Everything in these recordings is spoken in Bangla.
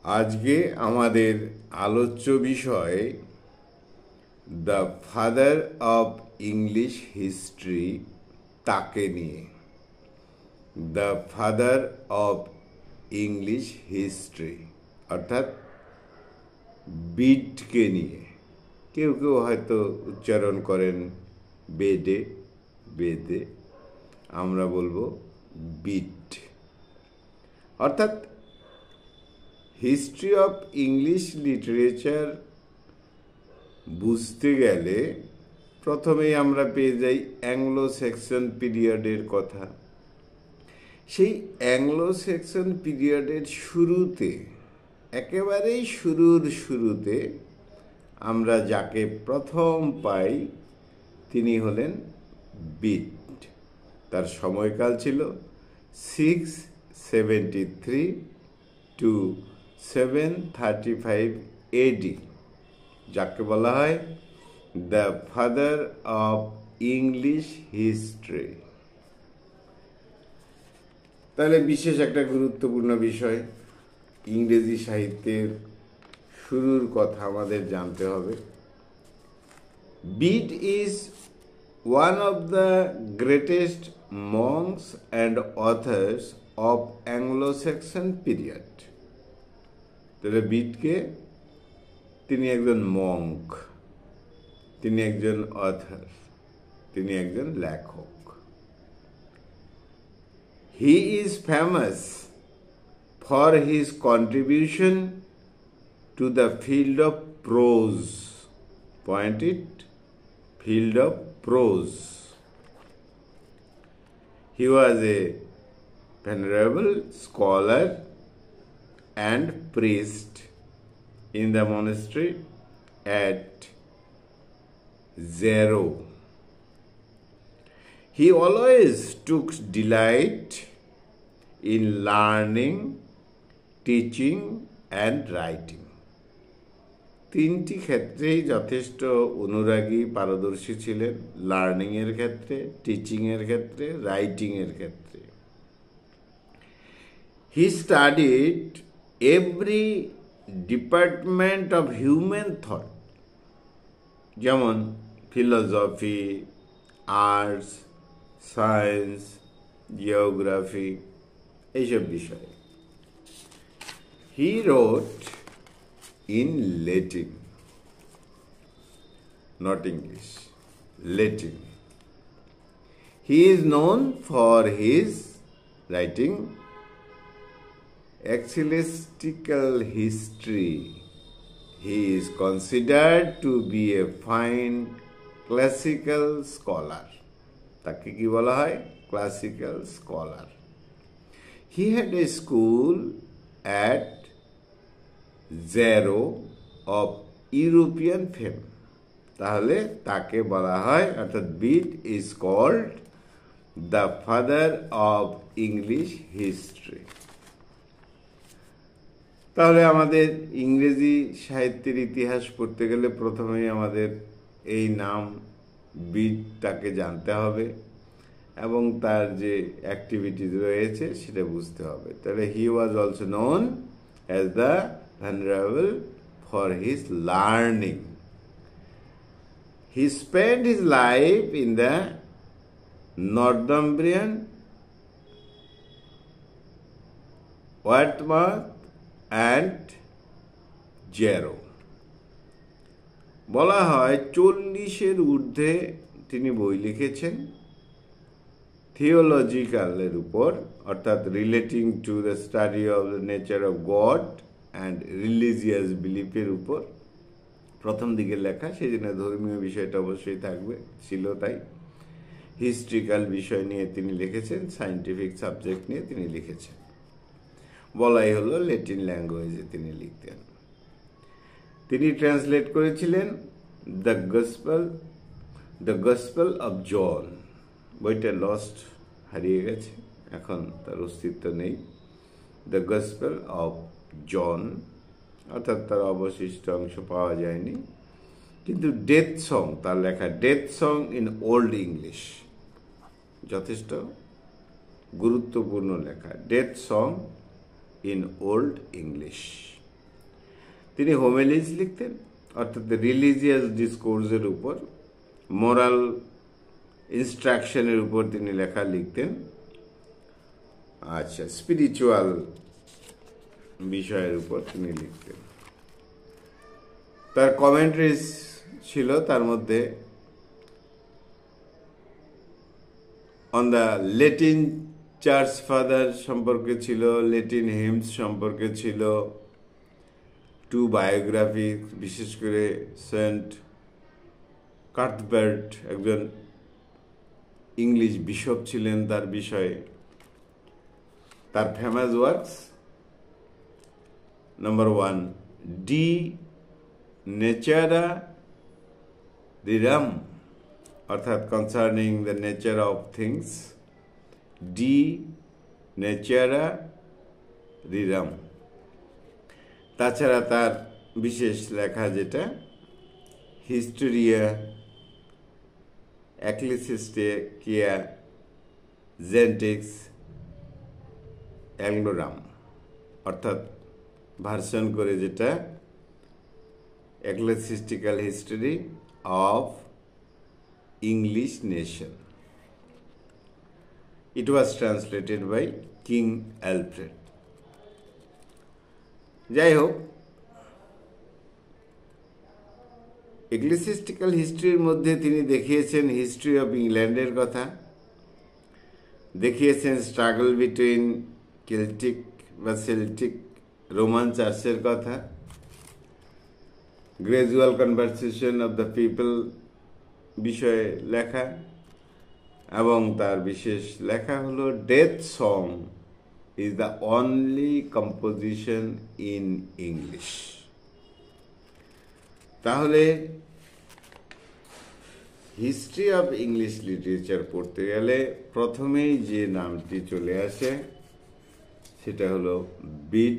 আজকে আমাদের আলোচ্য বিষয় the father of English history তাকে নিয়ে। The father of English history অর্থাৎ বিডকে নিয়ে। কেউ কেউ হয়তো উচ্চারণ করেন বেডে, বেদে, আমরা বলবো বিট। অর্থাৎ হিস্ট্রি অফ ইংলিশ লিটারেচার বুঝতে গেলে প্রথমেই আমরা পেয়ে যাই অ্যাংলো সেকশন পিরিয়ডের কথা। সেই অ্যাংলো সেকশন পিরিয়ডের শুরুতে, একেবারেই শুরুতে আমরা যাকে প্রথম পাই তিনি হলেন বিট। তার সময়কাল ছিল 673 to 735 AD, যাকে বলা হয় the father of English history. তাহলে বিশেষ একটা গুরুত্বপূর্ণ বিষয়, ইংরেজি সাহিত্যের শুরুর কথা আমাদের জানতে হবে। Bede is one of the greatest monks and authors of Anglo-Saxon period. তাহলে বিডকে তিনি একজন মঙ্ক, তিনি একজন অথর, তিনি একজন লেখক। He is famous for his contribution to the field of prose. Point it, field of prose. He was a venerable scholar and priest in the monastery at Zero. He always took delight in learning, teaching and writing. তিনটি ক্ষেত্রেই যথেষ্ট অনুরাগী, পারদর্শী ছিলেন। লার্নিংয়ের ক্ষেত্রে, টিচিংয়ের ক্ষেত্রে, রাইটিংয়ের ক্ষেত্রে। He studied every department of human thought, যেমন ফিলোসফি, আর্টস, সায়েন্স, জিওগ্রাফি, এইসব বিষয়ে। He wrote in Latin, not English, Latin. He is known for his writing ecclesiastical history. He is considered to be a fine classical scholar. তাকে কি বলা হয়? Classical scholar. He had a school at Zero of European fame. তাহলে তাকে বলা হয়, অর্থাৎ Bede is called the father of English history. তাহলে আমাদের ইংরেজি সাহিত্যের ইতিহাস পড়তে গেলে প্রথমেই আমাদের এই নাম বিড তাকে জানতে হবে এবং তার যে অ্যাক্টিভিটিস রয়েছে সেটা বুঝতে হবে। তাহলে he was also known as the venerable for his learning. He spend his life in the Northumbrian Wearmouth and Jarrow. বলা হয় 40-এর ঊর্ধ্বে তিনি বই লিখেছেন থিওলজিক্যালের উপর, অর্থাৎ relating to the study of the nature of God and religious বিলিফের উপর প্রথম দিকে লেখা, সেই জন্য ধর্মীয় বিষয়টা অবশ্যই থাকবে, ছিল তাই। হিস্ট্রিক্যাল বিষয় নিয়ে তিনি লিখেছেন, সায়েন্টিফিক সাবজেক্ট নিয়ে তিনি লিখেছেন। বলাই হলো ল্যাটিন ল্যাঙ্গুয়েজে তিনি লিখতেন। তিনি ট্রান্সলেট করেছিলেন দ্য গসপেল অব জন। বইটা লস্ট, হারিয়ে গেছে, এখন তার অস্তিত্ব নেই। দ্য গসপেল অব জন, অর্থাৎ তার অবশিষ্ট অংশ পাওয়া যায়নি। কিন্তু ডেথ সং, তার লেখা death song in old English, যথেষ্ট গুরুত্বপূর্ণ লেখা, death song in old English. তিনি হোমেলিজ লিখতেন, অর্থাৎ রিলিজিয়াস ডিসকোর্সের উপর, মোরাল ইনস্ট্রাকশনের উপর তিনি লেখা লিখতেন। আচ্ছা, স্পিরিচুয়াল বিষয়ের উপর তিনি লিখতেন। তার কমেন্ট্রিজ ছিল, তার মধ্যে on the Latin church father সম্পর্কে ছিল, ল্যাটিন হিমস সম্পর্কে ছিল, টু বায়োগ্রাফি, বিশেষ করে সেন্ট কার্থবার্ট একজন ইংলিশ বিশপ ছিলেন, তার বিষয়ে। তার famous works, number 1 De Natura Rerum, অর্থাৎ concerning the nature of things, De Natura Rerum. তাছাড়া তার বিশেষ লেখা যেটা হিস্টোরিয়া এক্লেসিস্টিকিয়া জেন্টিক্স অ্যাংলোরাম, অর্থাৎ ভার্সন করে যেটা ecclesiastical history of English nation. It was translated by King Alfred. যাই হোক, এক্লেসিস্টিক্যাল হিস্ট্রির মধ্যে তিনি দেখিয়েছেন হিস্ট্রি অফ ইংল্যান্ডের কথা, দেখিয়েছেন স্ট্রাগল বিটুইন কেল্টিক বা সেল্টিক রোমান চার্চের কথা, gradual conversation of the people বিষয়ে লেখা, এবং তার বিশেষ লেখা হলো death song is the only composition in English. তাহলে হিস্ট্রি অফ ইংলিশ লিটারেচার পড়তে গেলে প্রথমেই যে নামটি চলে আসে সেটা হলো বিট,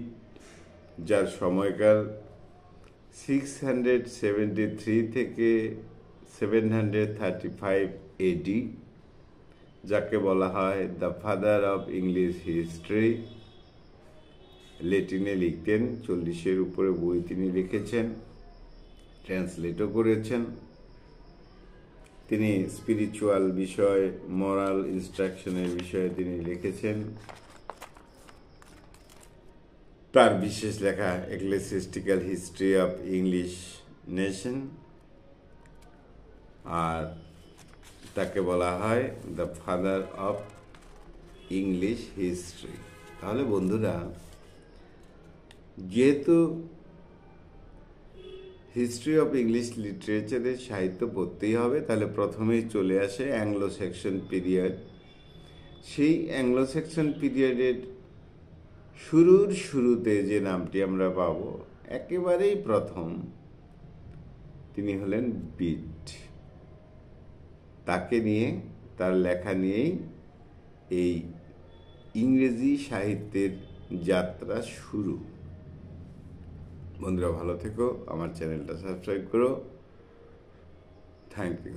যার সময়কাল 673 থেকে 735 এডি, যাকে বলা হয় the father of English history. ল্যাটিনে লিখতেন, 40-এর উপরে বই তিনি লিখেছেন, ট্রান্সলেটও করেছেন। তিনি স্পিরিচুয়াল বিষয়, মোরাল ইনস্ট্রাকশনের বিষয়ে তিনি লিখেছেন। তার বিশেষ লেখা এক্লেসিস্টিক্যাল হিস্ট্রি অফ ইংলিশ নেশন, আর তাকে বলা হয় the father of English history. তাহলে বন্ধুরা, যেহেতু হিস্ট্রি অফ ইংলিশ লিটারেচারের সাহিত্য পড়তেই হবে, তাহলে প্রথমেই চলে আসে অ্যাংলো সেকশন পিরিয়ড। সেই অ্যাংলো সেকশন পিরিয়ডের শুরুতে যে নামটি আমরা পাব, একেবারেই প্রথম, তিনি হলেন বিট। তাকে নিয়ে, তার লেখা নিয়েই এই ইংরেজি সাহিত্যের যাত্রা শুরু। বন্ধুরা ভালো থেকো, আমার চ্যানেলটা সাবস্ক্রাইব করো। Thank you.